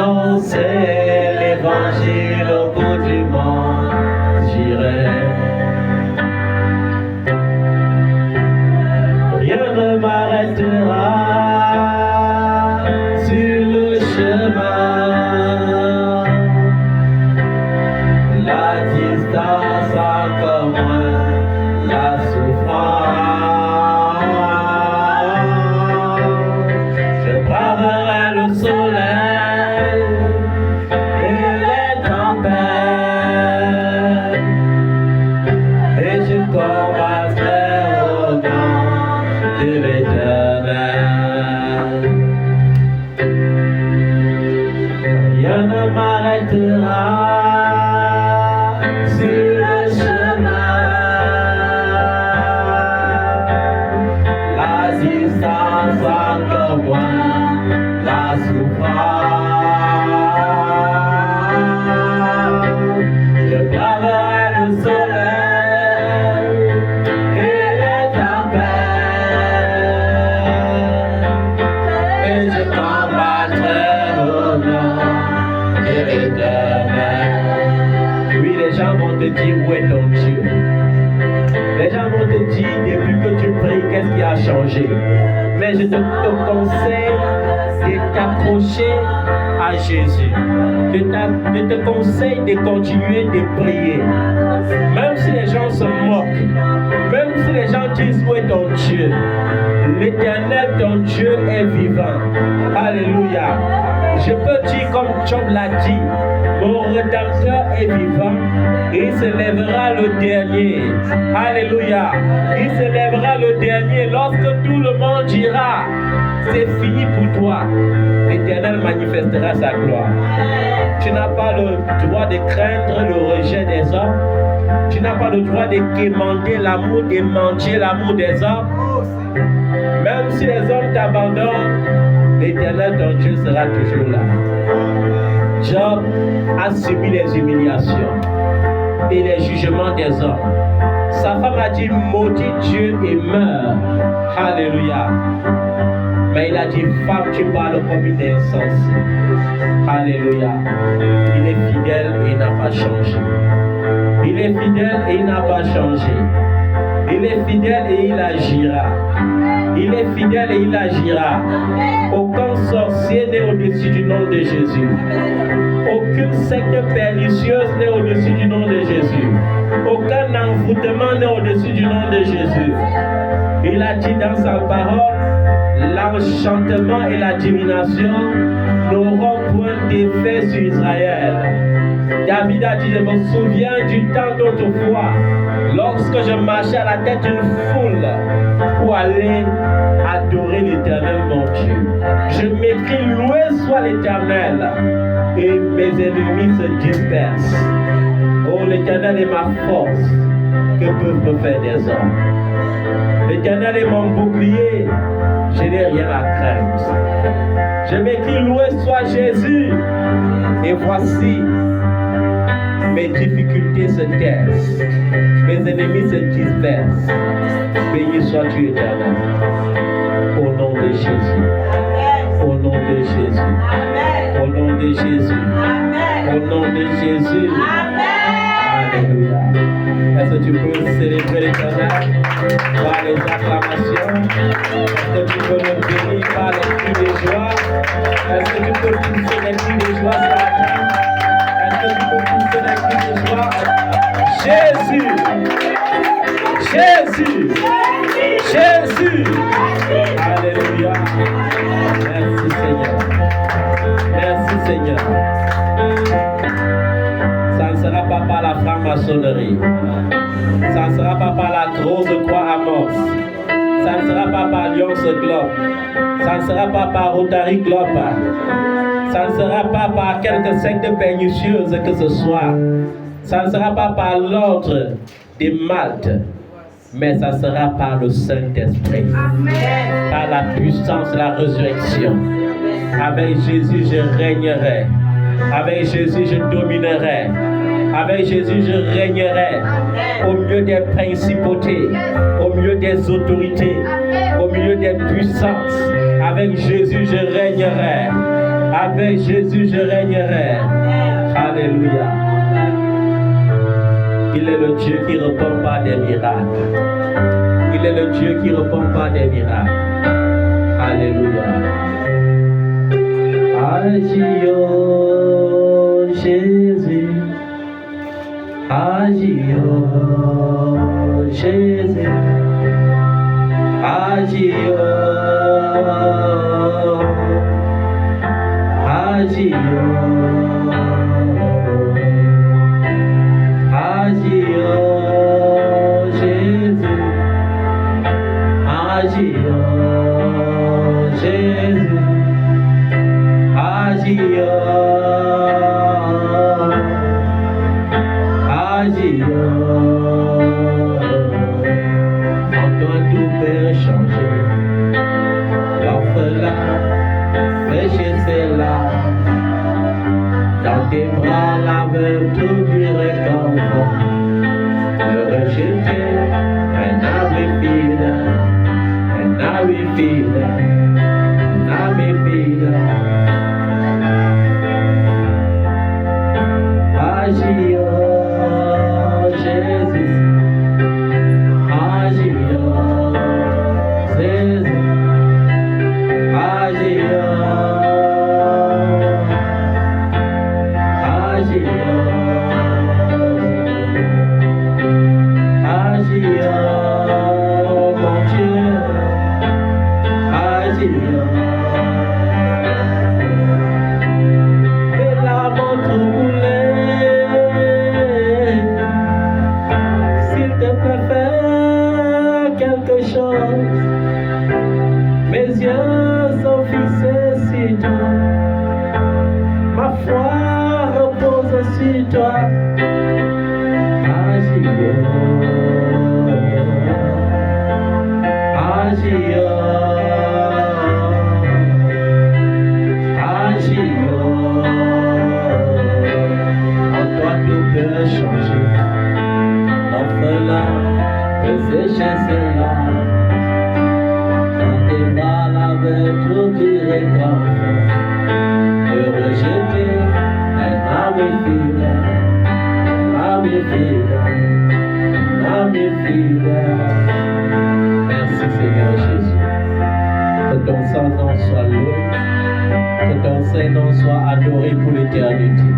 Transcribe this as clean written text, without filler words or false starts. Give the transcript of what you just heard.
annoncer l'évangile au bout du monde, j'irai. Rien ne m'arrêtera sur le chemin. La distance encore moins, la souffrance. Je braverai le soleil et les tempêtes, et je combattrai au nom de l'Éternel. Rien ne m'arrêtera sur le chemin. La distance encore moins, la souffrance. Je braverai le soleil et les tempêtes, et je combattrai au nom de l'Éternel. Oui, les gens vont te dire où est ton Dieu. Les gens vont te dire depuis que tu pries, qu'est-ce qui a changé. Mais je te conseille de t'accrocher à Jésus. Je te conseille de continuer de prier. Même si les gens se moquent, même si les gens disent où est ton Dieu, l'Éternel, ton Dieu est vivant. Alléluia. Je peux dire comme Job l'a dit, mon Rédempteur est vivant et il se lèvera le dernier. Alléluia. Il se lèvera le dernier lorsque tout le monde dira, c'est fini pour toi. L'Éternel manifestera sa gloire. Tu n'as pas le droit de craindre le rejet des hommes. Tu n'as pas le droit de quémander l'amour, de mentir l'amour des hommes. Même si les hommes t'abandonnent, l'Éternel, ton Dieu, sera toujours là. Job a subi les humiliations et les jugements des hommes. Sa femme a dit, maudit Dieu et meurt. Alléluia. Mais il a dit, femme, tu parles comme une insensée. Alléluia. Il est fidèle et il n'a pas changé. Il est fidèle et il n'a pas changé. Il est fidèle et il agira. Il est fidèle et il agira. Aucun sorcier n'est au-dessus du nom de Jésus. Aucune secte pernicieuse n'est au-dessus du nom de Jésus. Aucun envoûtement n'est au-dessus du nom de Jésus. Il a dit dans sa parole, l'enchantement et la divination n'auront point d'effet sur Israël. David a dit, je me souviens du temps d'autrefois, lorsque je marchais à la tête d'une foule pour aller adorer l'Éternel mon Dieu. Je m'écris, loué soit l'Éternel, et mes ennemis se dispersent. Oh, l'Éternel est ma force, que peuvent me faire des hommes? L'Éternel est mon bouclier, je n'ai rien à craindre. Je m'écris, loué soit Jésus, et voici, mes difficultés se taisent, mes ennemis se dispersent. Béni sois-tu, Éternel, au nom de Jésus, au nom de Jésus, au nom de Jésus, au nom de Jésus. Alléluia. Est-ce que tu peux célébrer l'Éternel par les acclamations? Est-ce que tu peux le bénir par les cris de joie? Est-ce que tu peux pousser les cris de joie ce matin? Est-ce que tu peux pousser les cris de joie? Jésus! Jésus! Jésus! Alléluia! Merci Seigneur. Merci Seigneur. Ça ne sera pas par la franc-maçonnerie. Ça ne sera pas par la grosse croix à mort. Ça ne sera pas par Lions Globe. Ça ne sera pas par Rotary Globe. Ça ne sera pas par quelque secte pernicieuse que ce soit. Ça ne sera pas par l'ordre de Malte. Mais ça sera par le Saint-Esprit. Par la puissance de la résurrection. Avec Jésus, je régnerai. Avec Jésus, je dominerai. Avec Jésus, je régnerai au milieu des principautés, au milieu des autorités, au milieu des puissances. Avec Jésus, je régnerai. Avec Jésus, je régnerai. Alléluia. Il est le Dieu qui ne répond pas des miracles. Il est le Dieu qui ne répond pas des miracles. Alléluia. Agis, oh Jésus. Agis, oh Jésus. Agis, oh. Agis, oh. Agis, oh Jésus. Agis, oh Jésus. Agis, oh. Agis, oh. En toi tout peut changer. L'orphelin, péché c'est là. Dans tes bras, la veuve, tout du réconfort. Le rejeter, un âme fidèle, un âme fidèle, un âme fidèle. Agis, oh Jésus. Agis, oh Jésus. Agis, oh. Agis, oh mon Dieu. Agis, oh. Et la mort troublée. S'il te plaît, fais quelque chose. Mes yeux sont fixés sur toi. Ma foi repose sur toi. Agis, oh. Agis, oh. Agis, oh. En toi tout peut changer. L'orphelin peut sécher ses larmes. Dans tes bras la veuve tout du réconfort. De rejeter un âme fidèle, un âme fidèle, un âme fidèle. Merci Seigneur Jésus. Que ton Saint-Nom soit loué, que ton Saint-Nom soit adoré pour l'éternité.